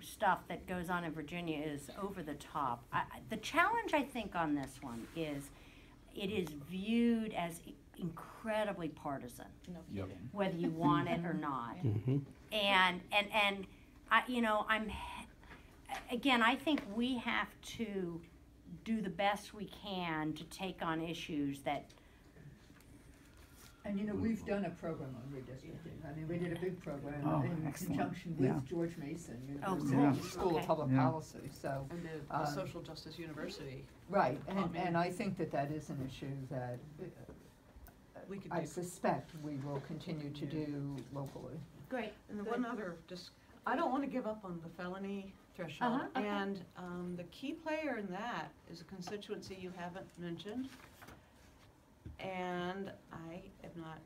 stuff that goes on in Virginia is over the top. The challenge, I think, on this one is it is viewed as incredibly partisan, whether you want it or not. And I think we have to do the best we can to take on issues that. And we've done a program on redistricting. I mean, we did a big program in conjunction with George Mason University School of Public Policy. So, and the Social Justice University. Right, and I think that is an issue that I suspect we will continue to do locally. Great. And one other, I don't want to give up on the felony threshold. And the key player in that is a constituency you haven't mentioned. And I am not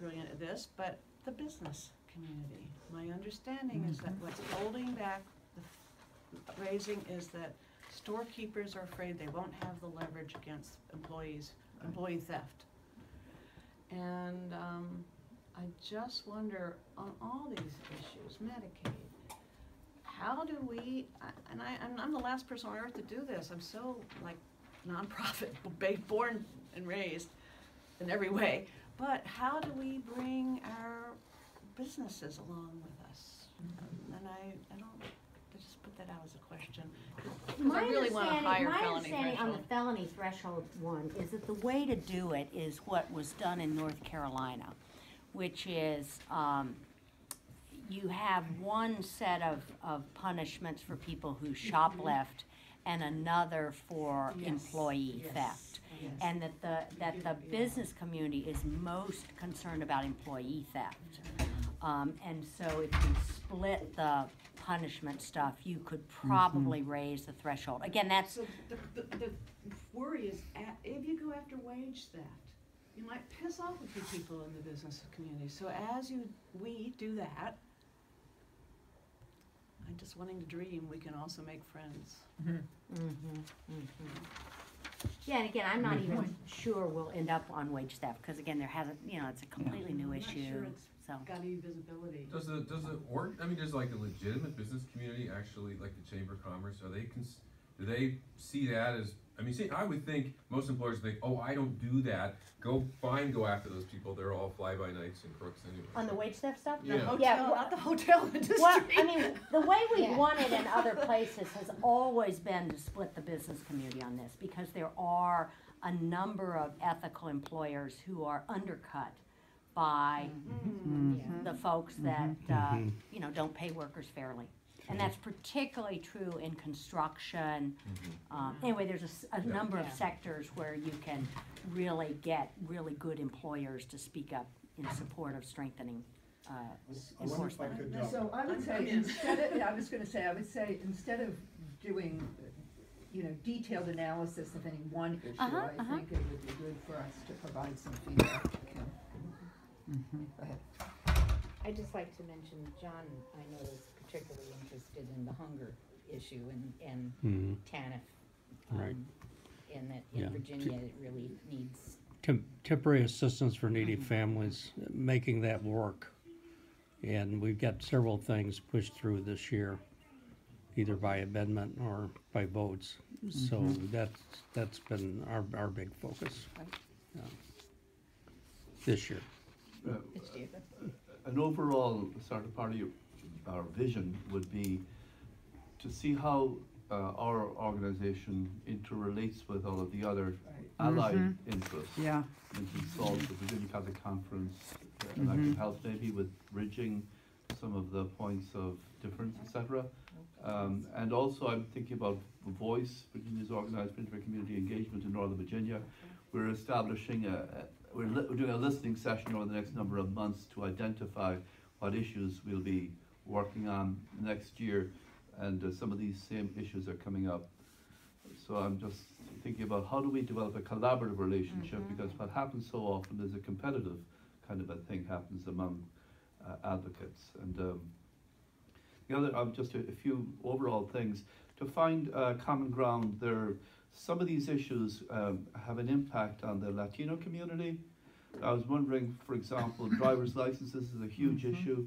brilliant at this, but the business community. My understanding is that what's holding back the raising is that storekeepers are afraid they won't have the leverage against employee theft. And I just wonder, on all these issues, Medicaid, how do we, and I'm the last person on earth to do this, I'm so like nonprofit, born and raised in every way, but how do we bring our businesses along with us? And I just put that out as a question. My understanding on the felony threshold one is that the way to do it is what was done in North Carolina, which is you have one set of punishments for people who shoplift and another for employee theft. And that the business community is most concerned about employee theft. And so if you split the punishment stuff, you could probably raise the threshold. Again, that's... So the worry is, if you go after wage theft, you might piss off a few people in the business community. So as we do that, I'm just wanting to dream we can also make friends. Yeah, and again, I'm not even sure we'll end up on wage theft, because again, there hasn't, it's a completely new issue. I'm not sure it's got any visibility. Does does like a legitimate business community actually, like the Chamber of Commerce, do they see that as, I would think most employers think, oh, I don't do that. Go after those people. They're all fly-by-nights and crooks anyway. On the wage theft stuff? Yeah. Not the hotel industry. Well, the way we've won it in other places has always been to split the business community on this, because there are a number of ethical employers who are undercut by the folks that don't pay workers fairly. And that's particularly true in construction. Anyway, there's a number of sectors where you can really get really good employers to speak up in support of strengthening enforcement. So I would say instead of doing detailed analysis of any one issue, I think it would be good for us to provide some feedback. Go ahead. I'd just like to mention, John, I know, is particularly interested in the hunger issue and TANF, and that in Virginia it really needs temporary assistance for needy families, making that work. And we've got several things pushed through this year, either by amendment or by votes. So that's been our big focus this year. An overall sort of part of our vision would be to see how our organization interrelates with all of the other allied interests. And consult the Virginia Catholic Conference, and that can help maybe with bridging some of the points of difference, etc. And also I'm thinking about Voice, Virginia's organized inter-community engagement in Northern Virginia. We're establishing we're doing a listening session over the next number of months to identify what issues we'll be working on next year, and some of these same issues are coming up. So I'm just thinking about how do we develop a collaborative relationship, because what happens so often is a competitive kind of a thing happens among advocates. And the other, just a few overall things. To find common ground, some of these issues have an impact on the Latino community, I was wondering, for example, driver's licenses is a huge issue,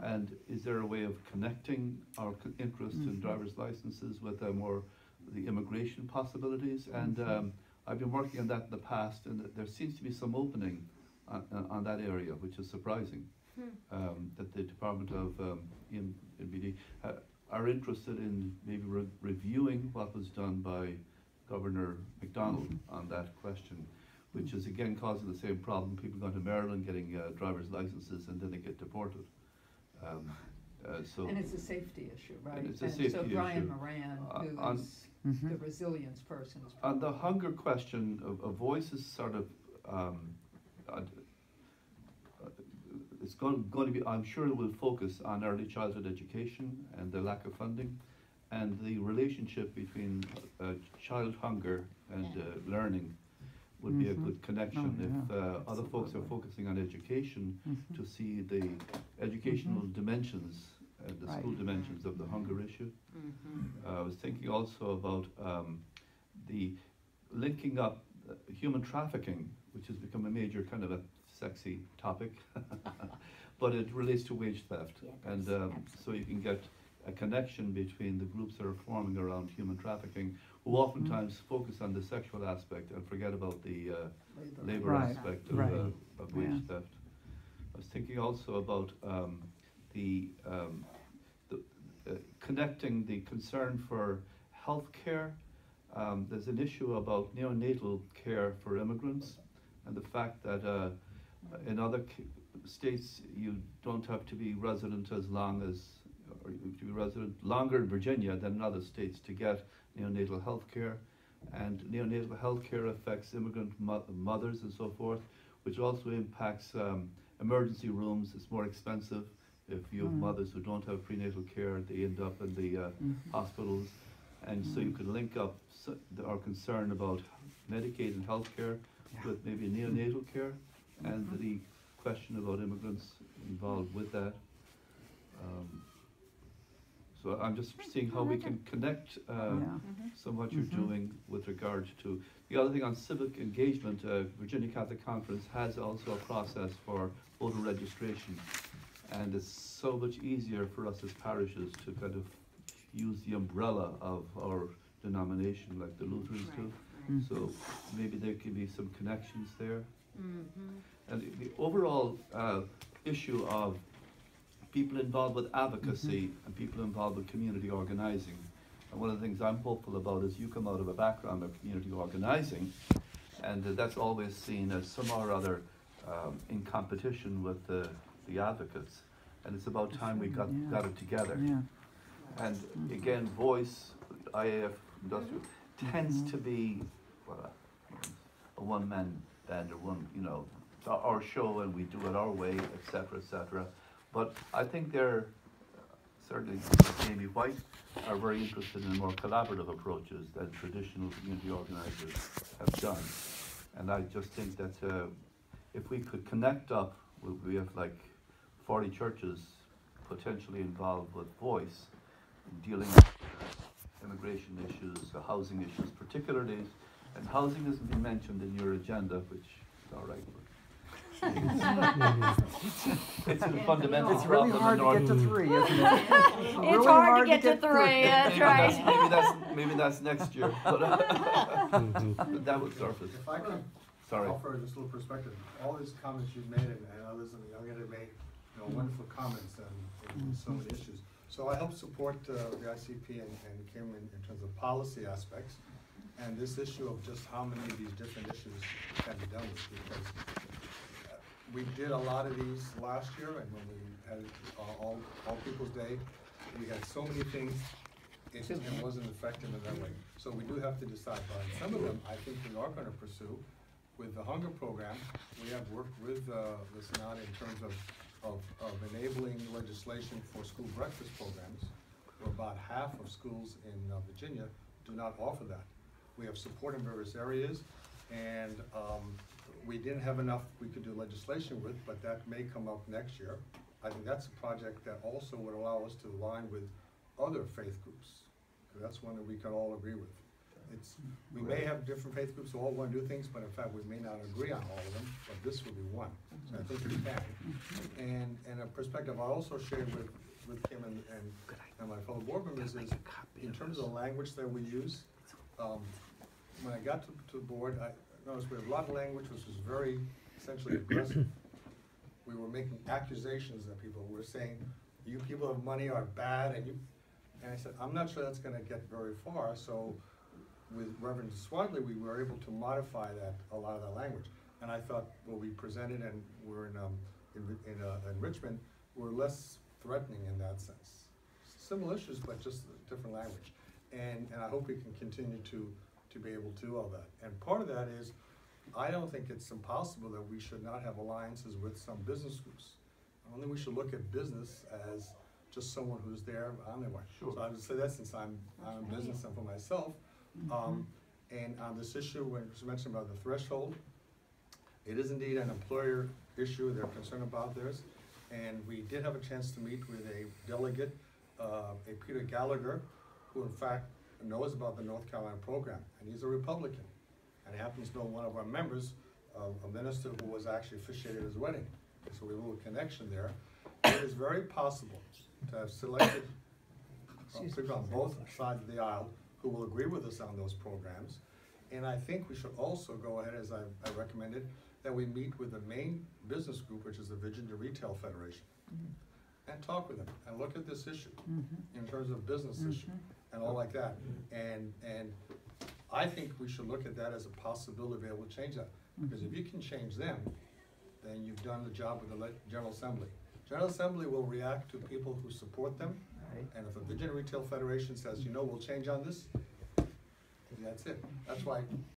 and is there a way of connecting our interest in driver's licenses with more the immigration possibilities? And I've been working on that in the past, and there seems to be some opening on that area, which is surprising. That the Department of NBD are interested in maybe reviewing what was done by Governor McDonald on that question, which is again causing the same problem. People going to Maryland getting driver's licenses and then they get deported. And it's a safety issue, right? And it's a safety so Brian issue. Moran, who is the resilience person, is on the hunger question, a voice is sort of it's going to be, I'm sure it will focus on early childhood education and the lack of funding, and the relationship between child hunger and learning would be a good connection. If other folks are focusing on education, to see the educational dimensions and the school dimensions of the hunger issue. I was thinking also about the linking up human trafficking, which has become a major kind of a sexy topic, but it relates to wage theft, and so you can get a connection between the groups that are forming around human trafficking, who oftentimes focus on the sexual aspect and forget about the labor aspect of wage theft. I was thinking also about connecting the concern for health care. There's an issue about neonatal care for immigrants, and the fact that in other states you don't have to be resident as long as, or you have to be resident longer in Virginia than in other states to get neonatal health care. And neonatal health care affects immigrant mothers and so forth, which also impacts emergency rooms. It's more expensive. If you have mothers who don't have prenatal care, they end up in the hospitals. And so you could link up our concern about Medicaid and health care with maybe neonatal care, and the question about immigrants involved with that. So I'm just seeing how we can connect some of what you're doing with regard to the other thing on civic engagement. Virginia Catholic Conference has also a process for voter registration, and it's so much easier for us as parishes to kind of use the umbrella of our denomination like the Lutherans do. So maybe there could be some connections there. And the overall issue of people involved with advocacy and people involved with community organizing. And one of the things I'm hopeful about is you come out of a background of community organizing, and that's always seen as somehow or other in competition with the advocates. And it's about time we got it together. And again, voice, IAF, industrial, tends to be a one-man band, or one, our show, and we do it our way, etc., etc. But I think they're, certainly Amy White, are very interested in more collaborative approaches than traditional community organizers have done. And I just think that if we could connect up, we have like 40 churches potentially involved with voice, dealing with immigration issues, housing issues particularly, and housing hasn't been mentioned in your agenda, which is all right. It's a fundamental It's really problem hard in to get to North. 3, isn't it? It's Really hard to get to 3, that's right. Maybe that's next year, but that would surface. If I could offer just a little perspective, all these comments you've made, and others in the young end have made, wonderful comments on so many issues. So I help support the ICP and Kim in terms of policy aspects, and this issue of just how many of these different issues can be done with, because we did a lot of these last year, and when we had All People's Day, we had so many things, it wasn't effective in that way. So we do have to decide, but some of them I think we are going to pursue. With the hunger program, we have worked with the Senate in terms of enabling legislation for school breakfast programs, where about half of schools in Virginia do not offer that. We have support in various areas, and we didn't have enough we could do legislation with, but that may come up next year. I think that's a project that also would allow us to align with other faith groups, because that's one that we can all agree with. we may have different faith groups who all want to do things, but in fact, we may not agree on all of them, but this will be one. So I think we can. And a perspective I also shared with Kim and my fellow board members is, in terms of the language that we use, when I got to the board, I noticed we have a lot of language which was very essentially aggressive. We were making accusations that people were saying, you people have money are bad, and I said, I'm not sure that's gonna get very far, so with Reverend Swadley, we were able to modify a lot of that language. And I thought what we presented, and we're in Richmond, were less threatening in that sense. Similar issues, but just different language. And I hope we can continue to be able to do all that. And part of that is, I don't think it's impossible that we should not have alliances with some business groups. I don't think we should look at business as just someone who's there on their way. Sure. So I would say that since I'm in business and for myself. And on this issue, when you mentioned about the threshold, it is indeed an employer issue. They're concerned about this. And we did have a chance to meet with a delegate, a Peter Gallagher, who in fact knows about the North Carolina program, and he's a Republican. And he happens to know one of our members, a minister who was actually officiated his wedding. So we have a little connection there. It is very possible to have selected people on both sides of the aisle who will agree with us on those programs. And I think we should also go ahead, as I recommended, that we meet with the main business group, which is the Virginia Retail Federation, and talk with them and look at this issue in terms of business issue and all like that. And I think we should look at that as a possibility to be able to change that. Because if you can change them, then you've done the job with the General Assembly. General Assembly will react to people who support them. And if the Virginia Retail Federation says, we'll change on this, that's it. That's why